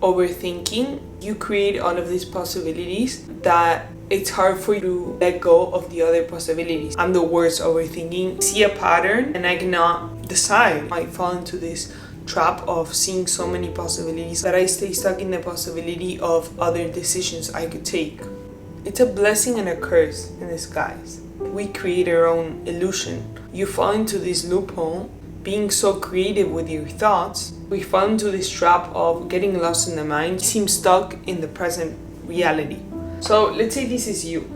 overthinking, you create all of these possibilities that it's hard for you to let go of the other possibilities. I'm the worst overthinking. See a pattern and I cannot decide. I fall into this trap of seeing so many possibilities that I stay stuck in the possibility of other decisions I could take. It's a blessing and a curse in disguise. We create our own illusion. You fall into this loophole, being so creative with your thoughts. We fall into this trap of getting lost in the mind, seem stuck in the present reality. So let's say this is you.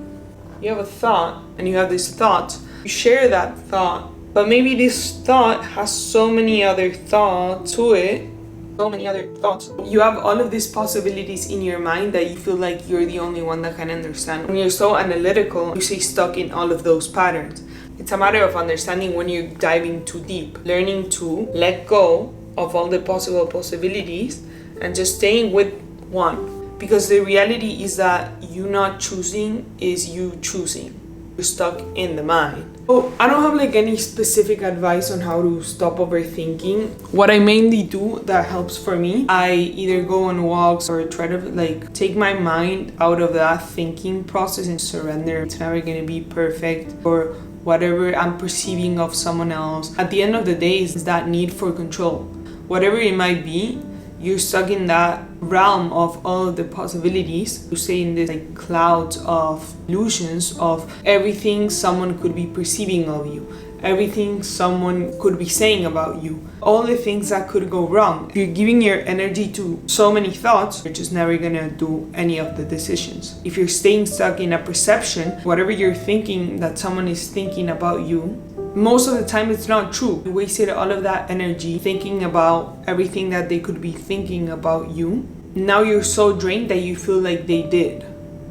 You have a thought and you have this thought. You share that thought, but maybe this thought has so many other thoughts to it. So many other thoughts. You have all of these possibilities in your mind that you feel like you're the only one that can understand. When you're so analytical, you stay stuck in all of those patterns. It's a matter of understanding when you're diving too deep, learning to let go of all the possible possibilities and just staying with one. Because the reality is that you not choosing is you choosing. You're stuck in the mind. Oh, I don't have like any specific advice on how to stop overthinking. What I mainly do that helps for me, I either go on walks or try to like take my mind out of that thinking process and surrender. It's never gonna be perfect or whatever I'm perceiving of someone else. At the end of the day, is that need for control. Whatever it might be, you're stuck in that realm of all of the possibilities. You stay in this like clouds of illusions of everything someone could be perceiving of you, everything someone could be saying about you, all the things that could go wrong. If you're giving your energy to so many thoughts, you're just never gonna do any of the decisions. If you're staying stuck in a perception, whatever you're thinking that someone is thinking about you, most of the time it's not true. You wasted all of that energy thinking about everything that they could be thinking about you. Now you're so drained that you feel like they did.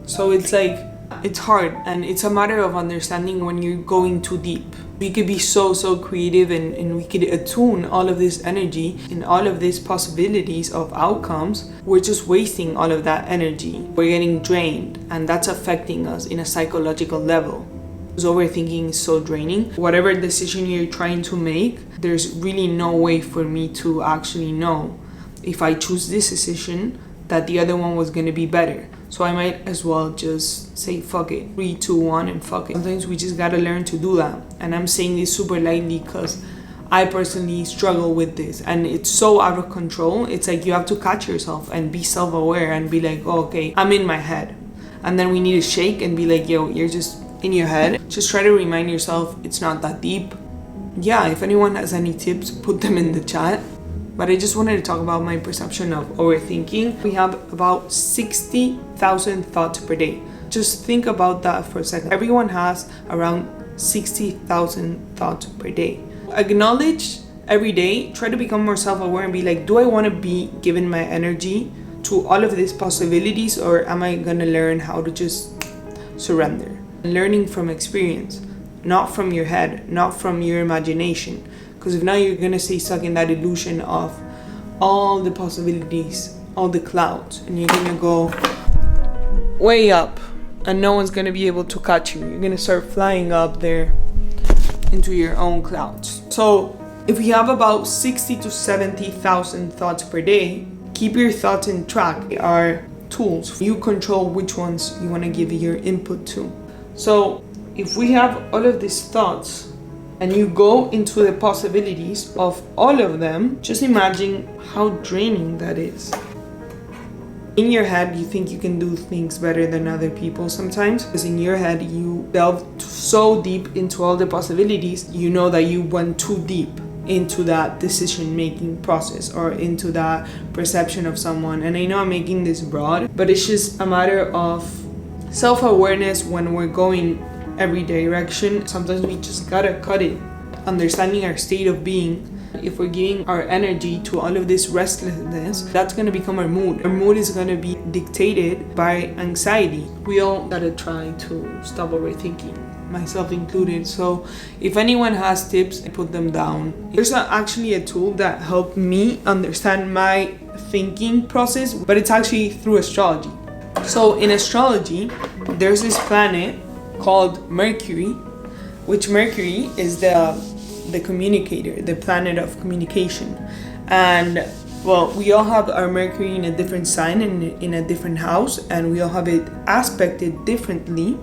So it's like, it's hard, and it's a matter of understanding when you're going too deep. We could be so creative and we could attune all of this energy and all of these possibilities of outcomes. We're just wasting all of that energy. We're getting drained, and that's affecting us in a psychological level. Overthinking is so draining. Whatever decision you're trying to make, there's really no way for me to actually know if I choose this decision that the other one was going to be better. So I might as well just say fuck it, 3, 2, 1 and fuck it. Sometimes we just gotta learn to do that. And I'm saying this super lightly because I personally struggle with this and it's so out of control. It's like you have to catch yourself and be self-aware and be like, oh, okay, I'm in my head. And then we need to shake and be like, yo, you're just in your head. Just try to remind yourself it's not that deep. Yeah, if anyone has any tips, put them in the chat. But I just wanted to talk about my perception of overthinking. We have about 60,000 thoughts per day. Just think about that for a second. Everyone has around 60,000 thoughts per day. Acknowledge every day, try to become more self-aware and be like, do I want to be giving my energy to all of these possibilities, or am I going to learn how to just surrender? Learning from experience, not from your head, not from your imagination. Because if now you're gonna stay stuck in that illusion of all the possibilities, all the clouds, and you're gonna go way up and no one's gonna be able to catch you. You're gonna start flying up there into your own clouds. So if we have about 60 to 70,000 thoughts per day, keep your thoughts in track. They are tools. You control which ones you wanna give your input to. So if we have all of these thoughts and you go into the possibilities of all of them, just imagine how draining that is. In your head, you think you can do things better than other people sometimes, because in your head, you delve so deep into all the possibilities, you know that you went too deep into that decision-making process or into that perception of someone. And I know I'm making this broad, but it's just a matter of self-awareness when we're going every direction. Sometimes we just gotta cut it. Understanding our state of being. If we're giving our energy to all of this restlessness, that's gonna become our mood. Our mood is gonna be dictated by anxiety. We all gotta try to stop overthinking, myself included. So if anyone has tips, put them down. There's actually a tool that helped me understand my thinking process, but it's actually through astrology. So in astrology, there's this planet called Mercury, which Mercury is the communicator, the planet of communication. And Well, we all have our Mercury in a different sign and in a different house, and we all have it aspected differently.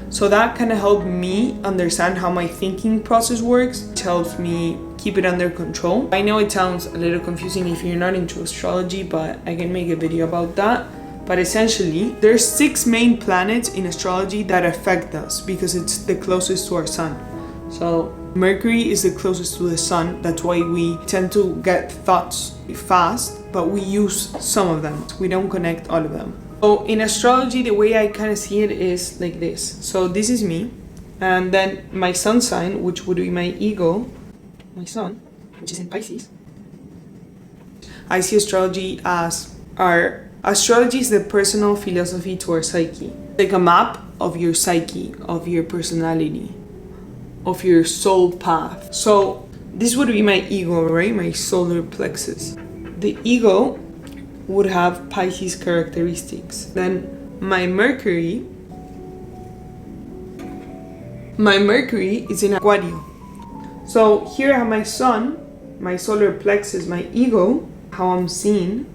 So that kind of helped me understand how my thinking process works. It helps me keep it under control. I know it sounds a little confusing if you're not into astrology, but I can make a video about that. But essentially, there's 6 main planets in astrology that affect us because it's the closest to our sun. So Mercury is the closest to the sun. That's why we tend to get thoughts fast, but we use some of them. We don't connect all of them. So in astrology, the way I kind of see it is like this. So this is me, and then my sun sign, which would be my ego, my sun, which is in Pisces. I see astrology as astrology is the personal philosophy to our psyche. Like a map of your psyche, of your personality, of your soul path. So this would be my ego, right? My solar plexus. The ego would have Pisces characteristics. Then my Mercury is in Aquario. So here I have my sun, my solar plexus, my ego, how I'm seen.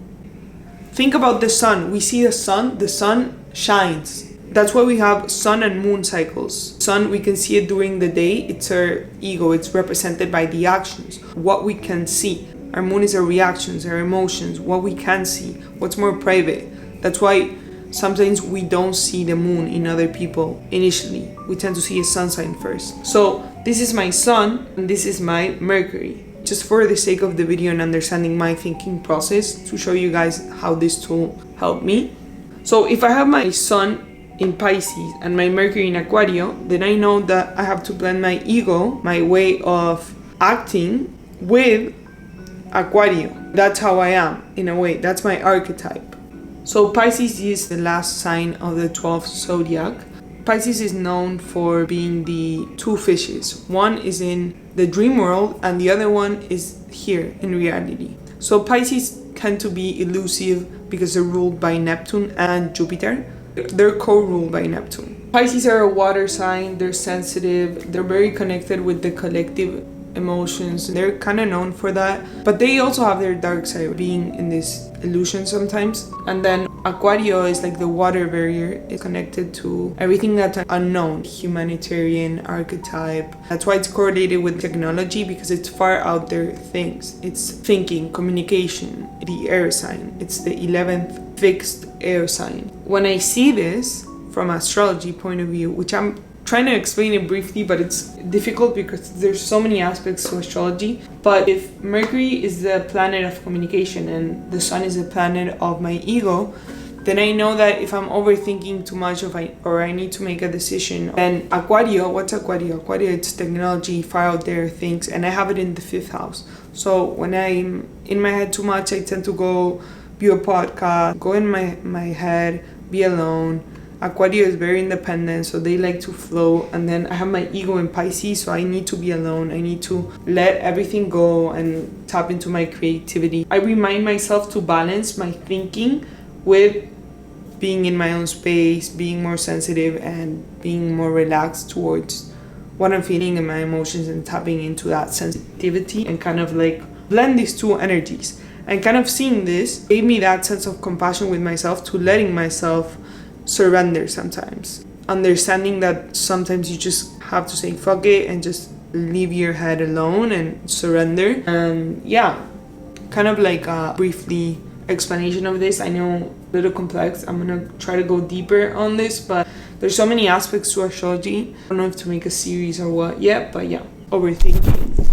Think about the sun. We see the sun shines. That's why we have sun and moon cycles. Sun, we can see it during the day. It's our ego. It's represented by the actions, what we can see. Our moon is our reactions, our emotions, what we can see, what's more private. That's why sometimes we don't see the moon in other people initially. We tend to see a sun sign first. So this is my sun and this is my Mercury. Just for the sake of the video and understanding my thinking process, to show you guys how this tool helped me. So if I have my sun in Pisces and my Mercury in Aquario, then I know that I have to blend my ego, my way of acting, with Aquario. That's how I am, in a way. That's my archetype. So Pisces is the last sign of the 12th zodiac. Pisces is known for being the 2 fishes. One is in the dream world and the other one is here in reality. So Pisces tend to be elusive because they're ruled by Neptune and Jupiter. They're co-ruled by Neptune. Pisces are a water sign. They're sensitive. They're very connected with the collective emotions. They're kind of known for that, but they also have their dark side, being in this illusion sometimes. And then Aquario is like the water barrier. It's connected to everything that's unknown, humanitarian archetype. That's why it's correlated with technology, because it's far out there things. It's thinking, communication, the air sign. It's the 11th fixed air sign. When I see this from astrology point of view, which I'm trying to explain it briefly, but it's difficult because there's so many aspects to astrology. But if Mercury is the planet of communication and the sun is the planet of my ego, then I know that if I'm overthinking too much or I need to make a decision, then Aquario, what's Aquario? Aquario, it's technology, far out there things, and I have it in the 5th house. So when I'm in my head too much, I tend to go view a podcast, go in my head, be alone. Aquario is very independent, so they like to flow. And then I have my ego in Pisces, so I need to be alone. I need to let everything go and tap into my creativity. I remind myself to balance my thinking with being in my own space, being more sensitive and being more relaxed towards what I'm feeling and my emotions, and tapping into that sensitivity and kind of like blend these 2 energies. And kind of seeing this gave me that sense of compassion with myself, to letting myself surrender sometimes. Understanding that sometimes you just have to say fuck it and just leave your head alone and surrender. And yeah, kind of like a briefly explanation of this. I know a little complex. I'm gonna try to go deeper on this, but there's so many aspects to astrology. I don't know if to make a series or what yet, but yeah, overthinking.